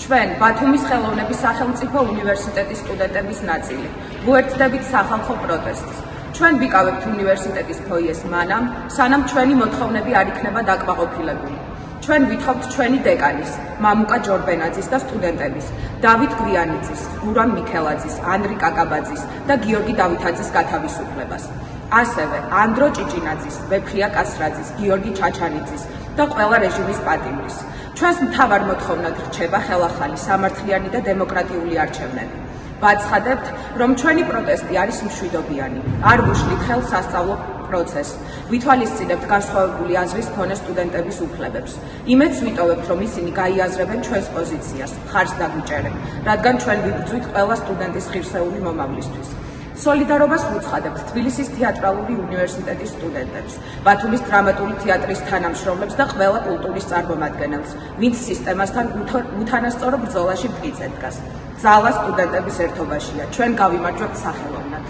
ჩვენ ბათუმის ხელოვნების სახელმწიფო უნივერსიტეტის სტუდენტების ნაწილი ვუერთდებით სახალხო პროტესტს. ჩვენ ვიკავებთ უნივერსიტეტის ფოიეს მანამ, სანამ ჩვენი მოთხოვნები არ იქნება დაკმაყოფილებული. ჩვენ ვითხოვთ ჩვენი დეკანის, მამუკა ჯორბენაძის და სტუდენტების, დავით გვიანიძის, გურამ მიქელაძის, ანრი კაკაბაძის და გიორგი დავითაძის გათავისუფლებას. ასევე ანდრო ჭიჭინაძის, ვეფხია კასრაძის, გიორგი ჩაჩანიძის და ყველა რეჟიმის პატიმრის. ჩვენს მთავარ მოთხოვნად რჩება ხელახალი, სამართლიანი და დემოკრატიული არჩევნები. ვაცხადებთ, რომ ჩვენი პროტესტი არის მშვიდობიანი, არ ვუშლით ხელს სასწავლო პროცესს. ვითვალისწინებთ განსხვავებული აზრის მქონე სტუდენტების უფლებებს. იმედს ვიტოვებთ, რომ ისინი გაიაზრებენ ჩვენს პოზიციას, მხარს დაგვიჭერენ, რადგან ჩვენ ვიბრძვით ყველა სტუდენტის ღირსეული მომავლისთვის. სოლიდარობას ვუცხადებთ თბილისის თეატრალური უნივერსიტეტის სტუდენტებს, ბათუმის დრამატული თეატრის თანამშრომლებს და ყველა კულტურის წარმომადგენელს, ვინც სისტემასთან უთანასწორო ბრძოლაში მტკიცედ დგას. ძალა სტუდენტების ერთობაშია, ჩვენ გავიმარჯვებთ სახელოვნად.